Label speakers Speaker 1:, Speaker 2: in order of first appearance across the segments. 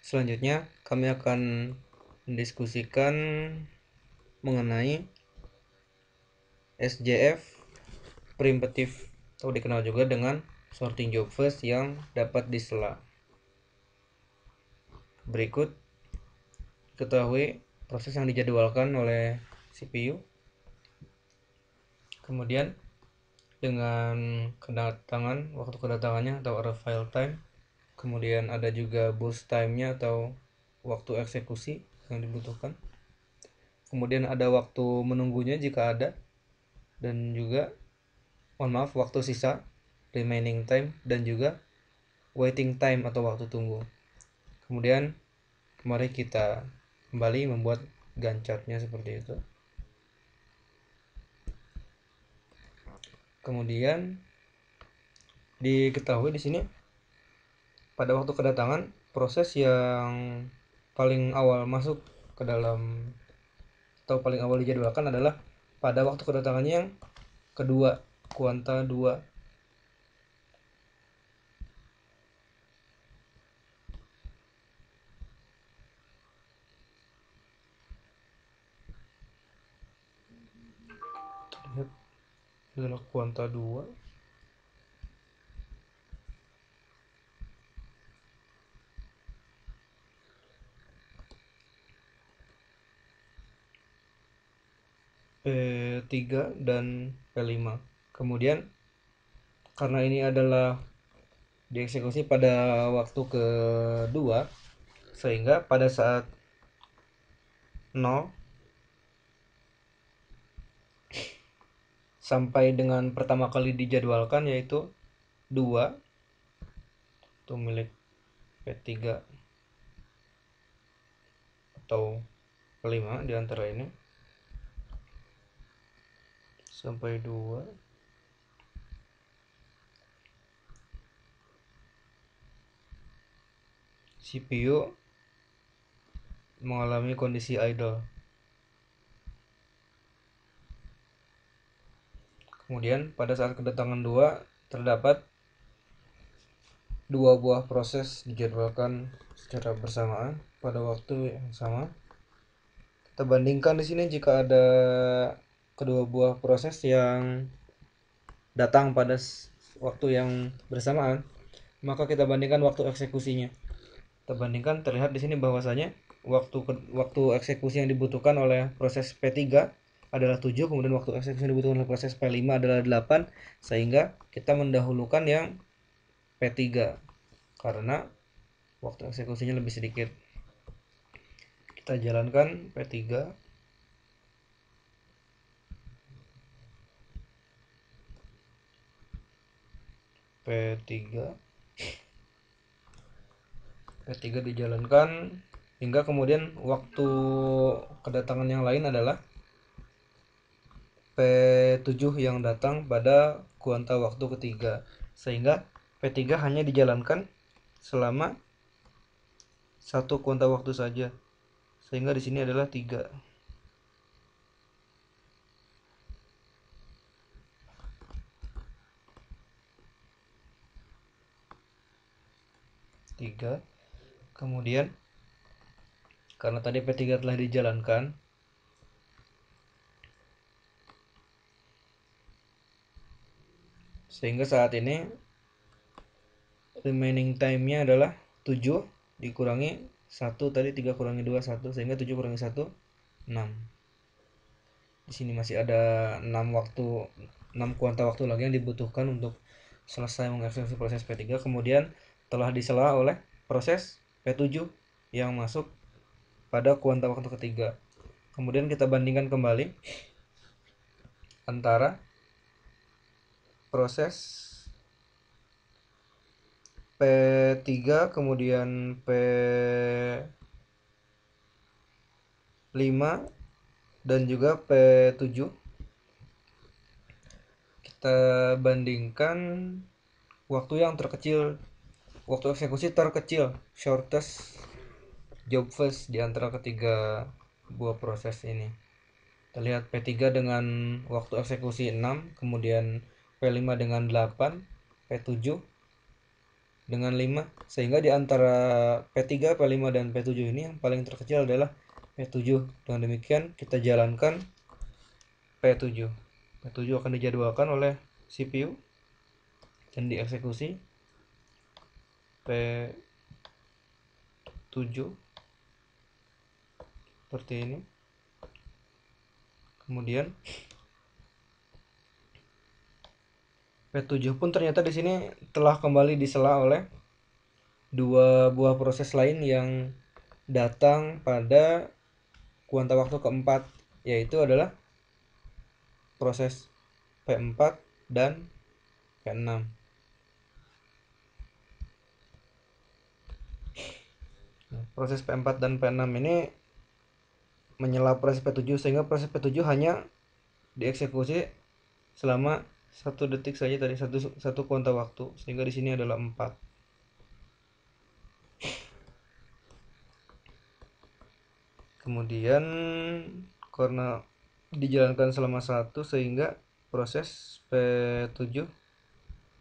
Speaker 1: Selanjutnya kami akan mendiskusikan mengenai SJF preemptive atau dikenal juga dengan sorting job first yang dapat disela. Berikut ketahui proses yang dijadwalkan oleh CPU, kemudian dengan waktu kedatangannya atau arrival time, kemudian ada juga burst time-nya atau waktu eksekusi yang dibutuhkan, kemudian ada waktu menunggunya jika ada, dan juga waktu sisa remaining time, dan juga waiting time atau waktu tunggu. Kemudian mari kita kembali membuat Gantt chart-nya seperti itu. Kemudian diketahui di sini pada waktu kedatangan proses yang paling awal masuk ke dalam atau paling awal dijadwalkan adalah pada waktu kedatangannya yang kedua, kuanta 2. Lihat adalah kuanta 2. P3 dan P5. Kemudian karena ini adalah dieksekusi pada waktu kedua, sehingga pada saat 0 sampai dengan pertama kali dijadwalkan yaitu 2 itu milik P3 atau P5 di antara ini sampai 2, CPU mengalami kondisi idle. Kemudian pada saat kedatangan 2 terdapat dua buah proses dijadwalkan secara bersamaan pada waktu yang sama. Kita bandingkan di sini jika ada kedua buah proses yang datang pada waktu yang bersamaan, maka kita bandingkan waktu eksekusinya. Kita bandingkan, terlihat di sini bahwasanya waktu eksekusi yang dibutuhkan oleh proses P3 adalah 7, kemudian waktu eksekusi yang dibutuhkan oleh proses P5 adalah 8, sehingga kita mendahulukan yang P3 karena waktu eksekusinya lebih sedikit. Kita jalankan P3. P3 dijalankan hingga kemudian waktu kedatangan yang lain adalah P7 yang datang pada kuanta waktu ketiga, sehingga P3 hanya dijalankan selama satu kuanta waktu saja, sehingga di sini adalah 3. Kemudian karena tadi P3 telah dijalankan, sehingga saat ini remaining time-nya adalah 7 dikurangi 1 tadi, 3 kurangi 2 1, sehingga 7 kurangi 1 6. Di sini masih ada 6 kuanta waktu lagi yang dibutuhkan untuk selesai mengeksekusi proses P3. Kemudian telah disela oleh proses P7 yang masuk pada kuanta waktu ketiga. Kemudian kita bandingkan kembali antara proses P3 kemudian P5 dan juga P7. Kita bandingkan waktu yang terkecil, waktu eksekusi terkecil, shortest job first di antara ketiga buah proses ini. Kita lihat P3 dengan waktu eksekusi 6, kemudian P5 dengan 8, P7 dengan 5, sehingga di antara P3, P5 dan P7 ini yang paling terkecil adalah P7. Dengan demikian kita jalankan P7. P7 akan dijadwalkan oleh CPU dan dieksekusi. P7 seperti ini. Kemudian P7 pun ternyata di sini telah kembali disela oleh dua buah proses lain yang datang pada kuanta waktu keempat, yaitu adalah proses P4 dan P6. Proses P4 dan P6 ini menyela proses P7, sehingga proses P7 hanya dieksekusi selama 1 detik saja tadi, satu kuanta waktu, sehingga di sini adalah 4. Kemudian karena dijalankan selama 1, sehingga proses P7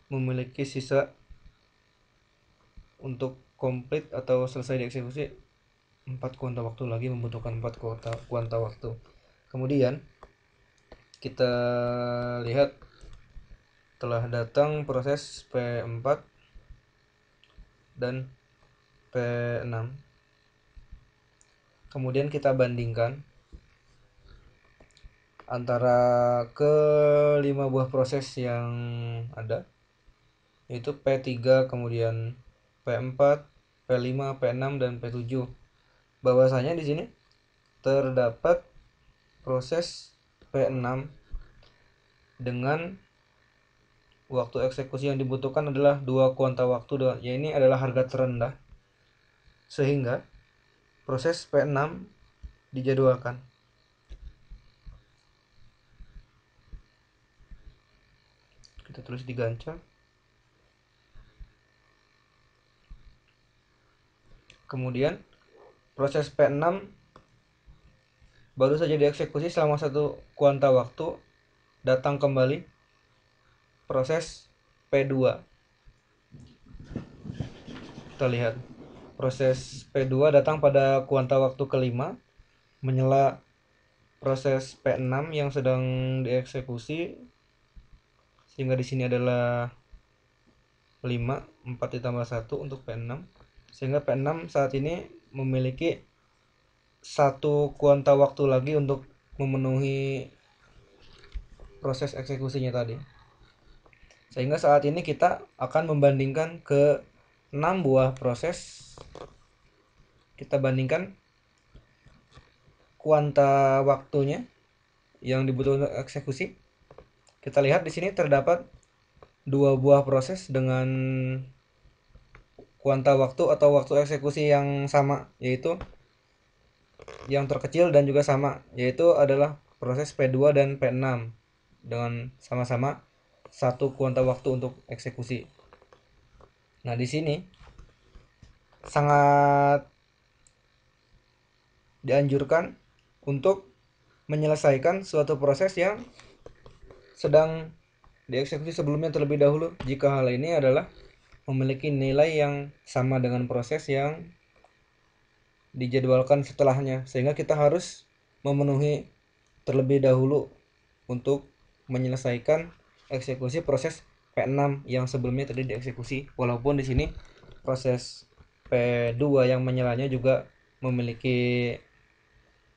Speaker 1: memiliki sisa untuk komplit atau selesai dieksekusi 4 kuanta waktu lagi, membutuhkan 4 kuanta waktu. Kemudian kita lihat telah datang proses P4 dan P6. Kemudian kita bandingkan antara kelima buah proses yang ada, yaitu P3, kemudian P4, P5, P6 dan P7. Bahwasanya di sini terdapat proses P6 dengan waktu eksekusi yang dibutuhkan adalah 2 kuanta waktu, ya ini adalah harga terendah, sehingga proses P6 dijadwalkan. Kita tulis di Gantt. Kemudian proses P6 baru saja dieksekusi selama 1 kuanta waktu, datang kembali proses P2. Kita lihat proses P2 datang pada kuanta waktu kelima, menyela proses P6 yang sedang dieksekusi, sehingga di sini adalah 5, 4 ditambah 1 untuk P6, sehingga P6 saat ini memiliki 1 kuanta waktu lagi untuk memenuhi proses eksekusinya tadi. Sehingga saat ini kita akan membandingkan ke 6 buah proses. Kita bandingkan kuanta waktunya yang dibutuhkan untuk eksekusi. Kita lihat di sini terdapat 2 buah proses dengan kuanta waktu atau waktu eksekusi yang sama, yaitu yang terkecil dan juga sama, yaitu adalah proses P2 dan P6 dengan sama-sama 1 kuanta waktu untuk eksekusi. Nah, di sini sangat dianjurkan untuk menyelesaikan suatu proses yang sedang dieksekusi sebelumnya terlebih dahulu, jika hal ini adalah memiliki nilai yang sama dengan proses yang dijadwalkan setelahnya, sehingga kita harus memenuhi terlebih dahulu untuk menyelesaikan eksekusi proses P6 yang sebelumnya tadi dieksekusi, walaupun di sini proses P2 yang menyalanya juga memiliki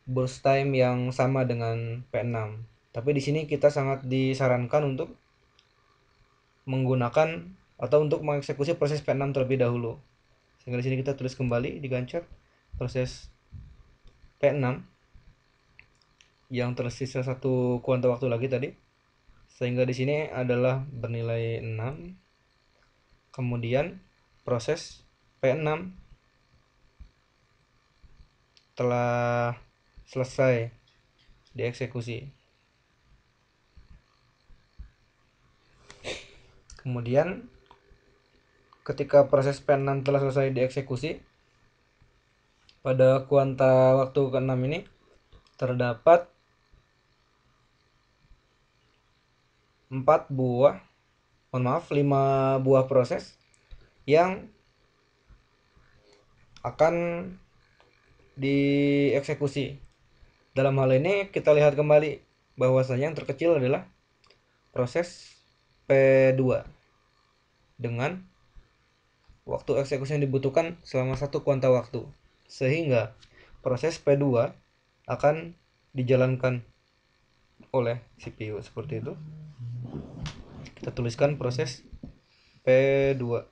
Speaker 1: burst time yang sama dengan P6. Tapi di sini kita sangat disarankan untuk menggunakan atau untuk mengeksekusi proses P6 terlebih dahulu. Sehingga di sini kita tulis kembali di Gantt proses P6 yang tersisa 1 kuanta waktu lagi tadi, sehingga di sini adalah bernilai 6. Kemudian proses P6 telah selesai dieksekusi. Kemudian ketika proses P6 telah selesai dieksekusi, pada kuanta waktu ke-6 ini terdapat 5 buah proses yang akan dieksekusi. Dalam hal ini kita lihat kembali bahwasanya yang terkecil adalah proses P2 dengan waktu eksekusi yang dibutuhkan selama 1 kuanta waktu, sehingga proses P2 akan dijalankan oleh CPU seperti itu. Kita tuliskan proses P2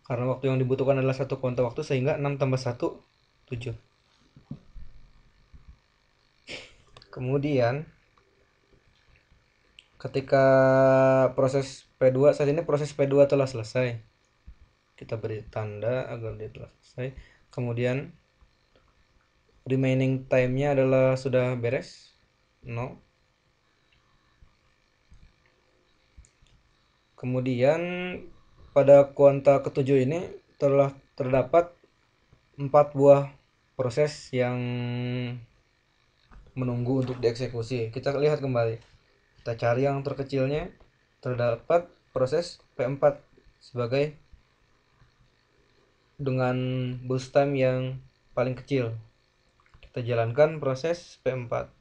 Speaker 1: karena waktu yang dibutuhkan adalah 1 kuanta waktu, sehingga 6 tambah 1 7. Kemudian ketika proses P2, saat ini proses P2 telah selesai, kita beri tanda agar dia telah selesai. Kemudian remaining time-nya adalah sudah beres 0. Kemudian pada kuanta ketujuh ini telah terdapat 4 buah proses yang menunggu untuk dieksekusi. Kita lihat kembali, kita cari yang terkecilnya. Terdapat proses P4 sebagai dengan boost time yang paling kecil. Kita jalankan proses P4.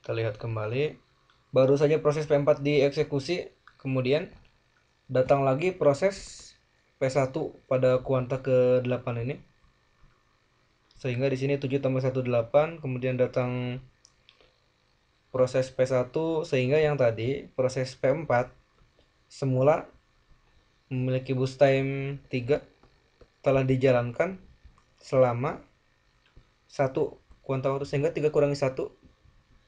Speaker 1: Kita lihat kembali, baru saja proses P4 dieksekusi, kemudian datang lagi proses P1 pada kuanta ke-8 ini. Sehingga di sini 7 tambah 1 8, kemudian datang proses P1, sehingga yang tadi proses P4 semula memiliki boost time 3 telah dijalankan selama 1 kuanta waktu, sehingga 3 kurangi 1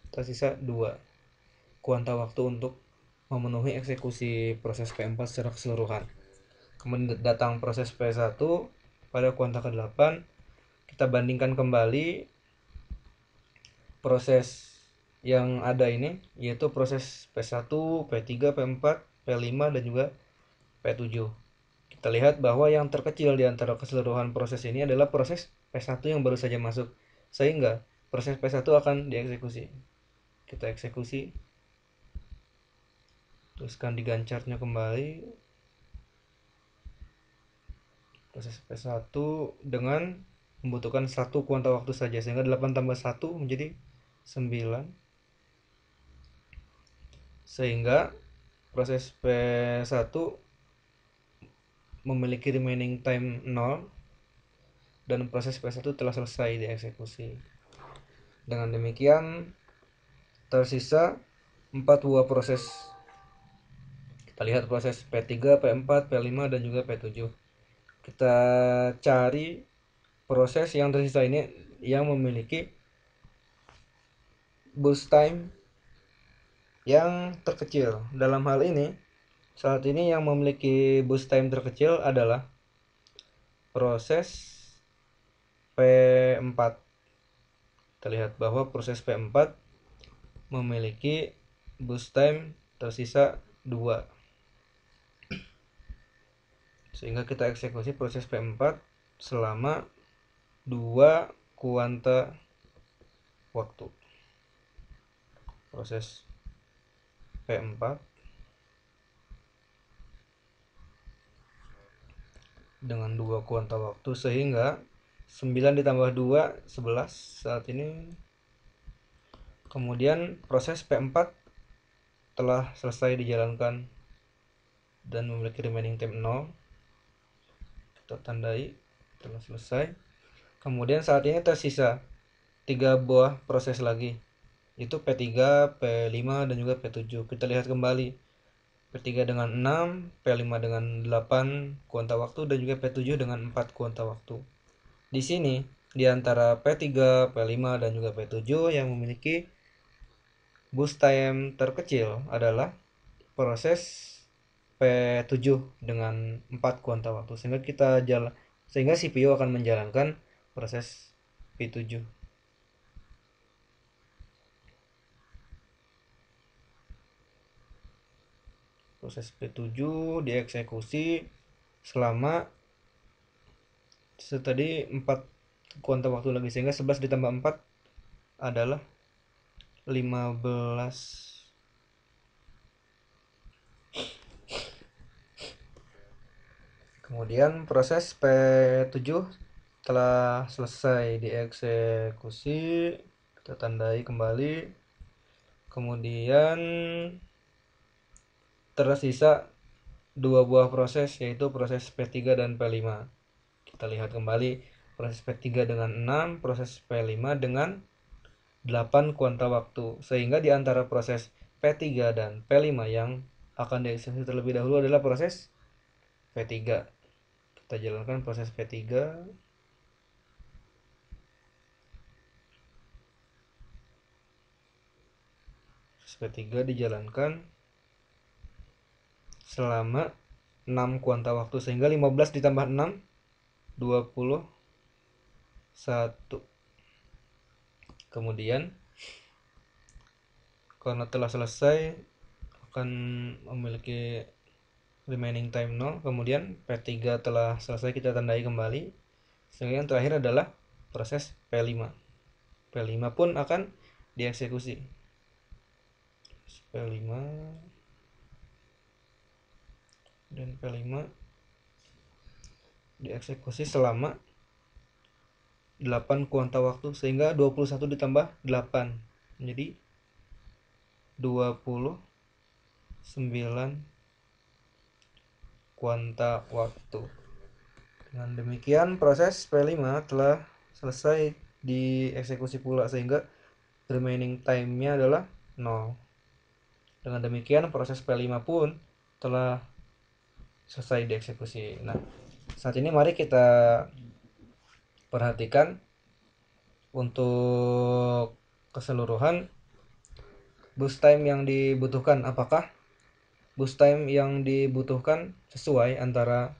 Speaker 1: tersisa 2 kuanta waktu untuk memenuhi eksekusi proses P4 secara keseluruhan. Kemudian datang proses P1 pada kuanta ke-8. Kita bandingkan kembali proses yang ada ini, yaitu proses P1, P3, P4, P5 dan juga P7. Kita lihat bahwa yang terkecil di antara keseluruhan proses ini adalah proses P1 yang baru saja masuk, sehingga proses P1 akan dieksekusi. Kita eksekusi, teruskan di gancarnya kembali proses P1 dengan membutuhkan 1 kuanta waktu saja, sehingga 8 tambah 1 menjadi 9, sehingga proses P1 memiliki remaining time 0 dan proses P1 telah selesai dieksekusi. Dengan demikian tersisa 4 buah proses. Kita lihat proses P3, P4, P5 dan juga P7. Kita cari proses yang tersisa ini yang memiliki boost time yang terkecil. Dalam hal ini, saat ini yang memiliki boost time terkecil adalah proses P4. Kita lihat bahwa proses P4 memiliki boost time tersisa 2, sehingga kita eksekusi proses P4 selama 2 kuanta waktu. Proses P4 dengan 2 kuanta waktu, sehingga 9 ditambah 2 11 saat ini. Kemudian proses P4 telah selesai dijalankan dan memiliki remaining time 0. Kita tandai telah selesai. Kemudian saat ini tersisa 3 buah proses lagi, yaitu P3, P5 dan juga P7. Kita lihat kembali, P3 dengan 6, P5 dengan 8 kuanta waktu dan juga P7 dengan 4 kuanta waktu. Di sini di antara P3, P5 dan juga P7 yang memiliki boost time terkecil adalah proses P7 dengan 4 kuanta waktu, sehingga CPU akan menjalankan proses P7. Proses P7 dieksekusi selama tadi 4 kuanta waktu lagi, sehingga 11 ditambah 4 adalah 15. Kemudian proses P7 telah selesai dieksekusi, kita tandai kembali. Kemudian tersisa dua buah proses, yaitu proses P3 dan P5. Kita lihat kembali proses P3 dengan 6, proses P5 dengan 8 kuanta waktu, sehingga di antara proses P3 dan P5 yang akan dieksekusi terlebih dahulu adalah proses P3. Kita jalankan proses P3. Proses P3 dijalankan selama 6 kuanta waktu, sehingga 15 ditambah 6 21. Kemudian karena telah selesai akan memiliki remaining time 0. Kemudian P3 telah selesai, kita tandai kembali, sehingga yang terakhir adalah proses P5. P5 pun akan dieksekusi. P5 dan P5 dieksekusi selama 8 kuanta waktu, sehingga 21 ditambah 8 menjadi 29 kuanta waktu. Dengan demikian proses P5 telah selesai dieksekusi pula, sehingga remaining time-nya adalah 0. Dengan demikian proses P5 pun telah selesai dieksekusi. Nah, saat ini mari kita perhatikan untuk keseluruhan boost time yang dibutuhkan. Apakah boost time yang dibutuhkan sesuai antara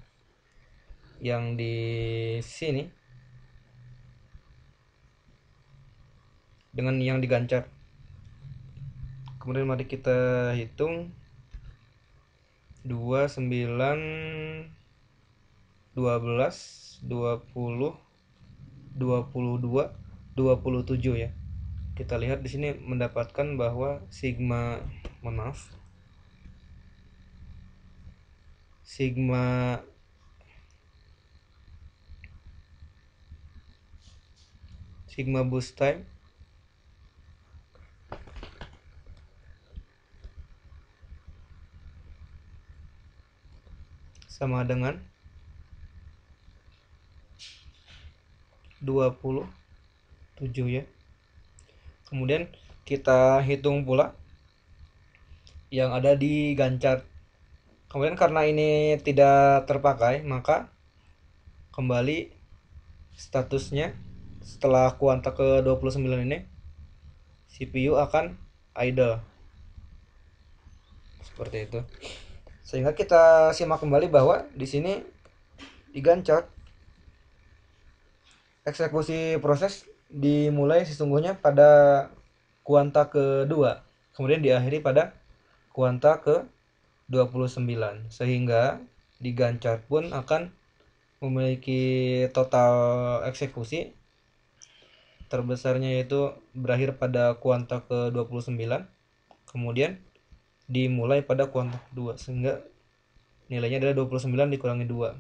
Speaker 1: yang di sini dengan yang digancar. Kemudian mari kita hitung 2, 9, 12, 20, 22, 27 ya. Kita lihat di sini mendapatkan bahwa sigma boost time sama dengan 27 ya. Kemudian kita hitung pula yang ada di gancar. Kemudian karena ini tidak terpakai, maka kembali statusnya setelah kuanta ke 29 ini CPU akan idle. Seperti itu. Sehingga kita simak kembali bahwa di sini digancar eksekusi proses dimulai sesungguhnya pada kuanta kedua, kemudian diakhiri pada kuanta ke 29, sehingga digancar pun akan memiliki total eksekusi terbesarnya, yaitu berakhir pada kuanta ke 29, kemudian dimulai pada kuanta kedua, sehingga nilainya adalah 29 dikurangi 2,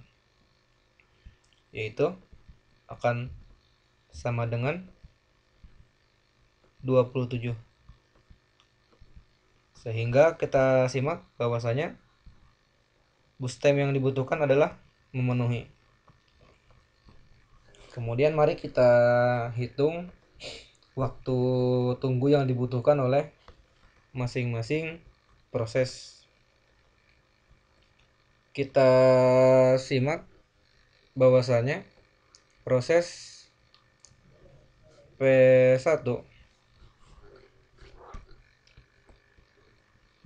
Speaker 1: yaitu akan sama dengan 27. Sehingga kita simak bahwasanya boost time yang dibutuhkan adalah memenuhi. Kemudian mari kita hitung waktu tunggu yang dibutuhkan oleh masing-masing proses. Kita simak bahwasanya proses P1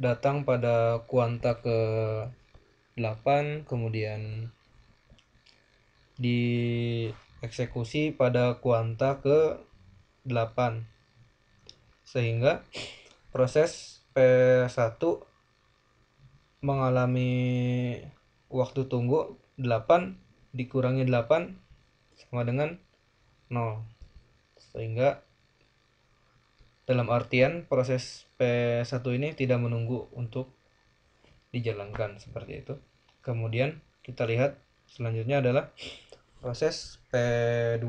Speaker 1: datang pada kuanta ke 8, kemudian dieksekusi pada kuanta ke 8, sehingga proses P1 mengalami waktu tunggu 8 dikurangi 8 sama dengan 0. Sehingga dalam artian proses P1 ini tidak menunggu untuk dijalankan seperti itu. Kemudian kita lihat selanjutnya adalah proses P2.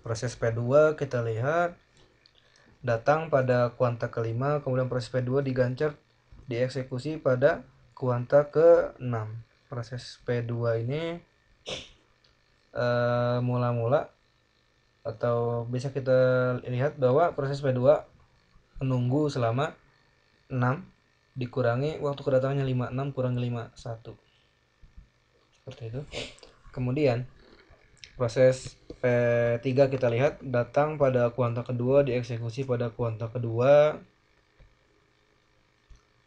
Speaker 1: Proses P2 kita lihat datang pada kuanta kelima, kemudian proses P2 digancet dieksekusi pada kuanta ke-6. Proses P2 ini mula-mula atau bisa kita lihat bahwa proses P2 menunggu selama 6 dikurangi waktu kedatangannya 5, 6 kurangi 5, 1. Seperti itu. Kemudian proses P3 kita lihat datang pada kuanta kedua, dieksekusi pada kuanta kedua,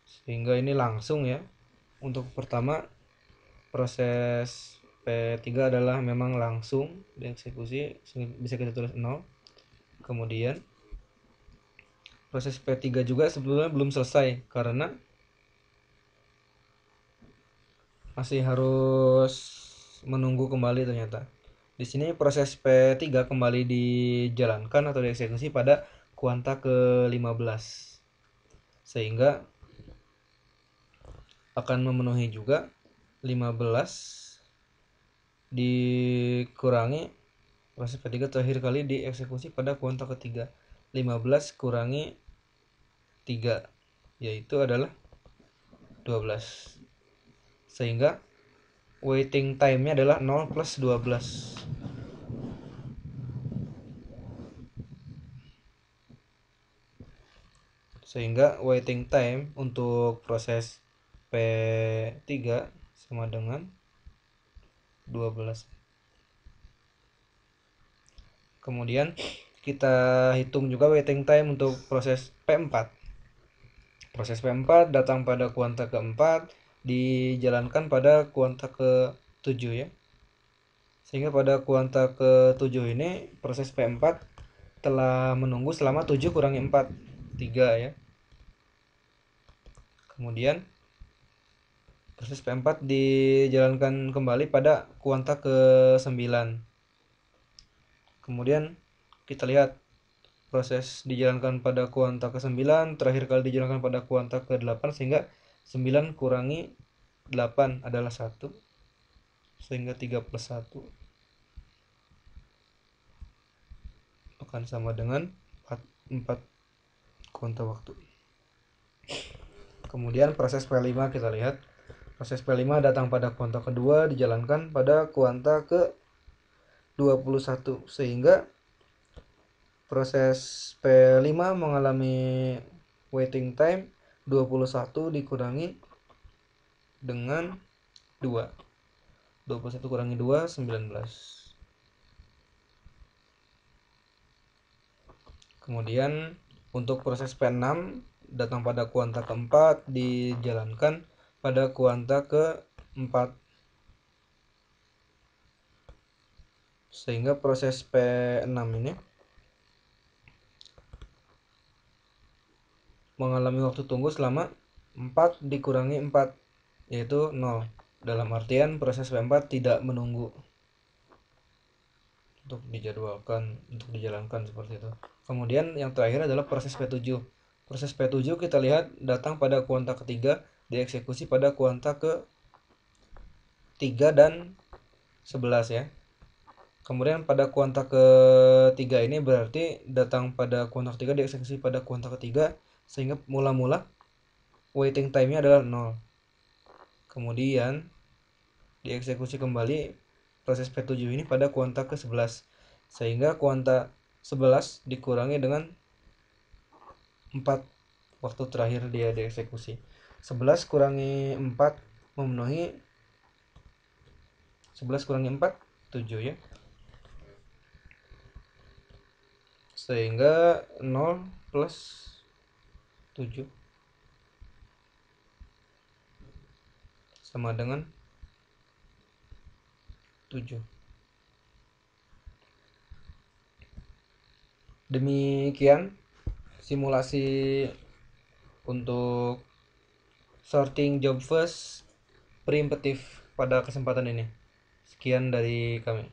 Speaker 1: sehingga ini langsung ya. Untuk pertama proses P3 adalah memang langsung dieksekusi, bisa kita tulis 0. Kemudian proses P3 juga sebetulnya belum selesai karena masih harus menunggu kembali ternyata. Di sini proses P3 kembali dijalankan atau dieksekusi pada kuanta ke-15. Sehingga akan memenuhi juga 15 dikurangi proses P3 terakhir kali dieksekusi pada kuanta ketiga. 15 kurangi 3 yaitu adalah 12. Sehingga waiting time-nya adalah 0 plus 12. Sehingga waiting time untuk proses P3 sama dengan 12. Kemudian kita hitung juga waiting time untuk proses P4. Proses P4 datang pada kuanta keempat, dijalankan pada kuanta ke-7 ya. Sehingga pada kuanta ke-7 ini proses P4 telah menunggu selama 7 kurangi 4, 3 ya. Kemudian proses P4 dijalankan kembali pada kuanta ke-9. Kemudian kita lihat proses dijalankan pada kuanta ke-9, terakhir kali dijalankan pada kuanta ke-8, sehingga 9 kurangi 8 adalah 1. Sehingga 3 plus 1 akan sama dengan 4 kuanta waktu. Kemudian proses P5 kita lihat. Proses P5 datang pada kuanta kedua, dijalankan pada kuanta ke-21. Sehingga proses P5 mengalami waiting time 21 dikurangi dengan 2. 21 kurangi 2, 19. Kemudian untuk proses P6 datang pada kuanta keempat, dijalankan pada kuanta ke-4. Sehingga proses P6 ini mengalami waktu tunggu selama 4 dikurangi 4, yaitu 0. Dalam artian proses P4 tidak menunggu untuk dijadwalkan, untuk dijalankan seperti itu. Kemudian yang terakhir adalah proses P7. Proses P7 kita lihat datang pada kuanta ketiga, dieksekusi pada kuanta ke-3 dan 11 ya. Kemudian pada kuanta ketiga ini berarti datang pada kuanta ketiga, dieksekusi pada kuanta ketiga, sehingga mula-mula waiting time-nya adalah 0. Kemudian dieksekusi kembali proses P7 ini pada kuanta ke-11, sehingga kuanta 11 dikurangi dengan 4 waktu terakhir dia dieksekusi. 11 kurangi 4 memenuhi 11 kurangi 4, 7 ya. Sehingga 0 plus 7 sama dengan 7. Demikian simulasi untuk sorting job first preemptive pada kesempatan ini. Sekian dari kami.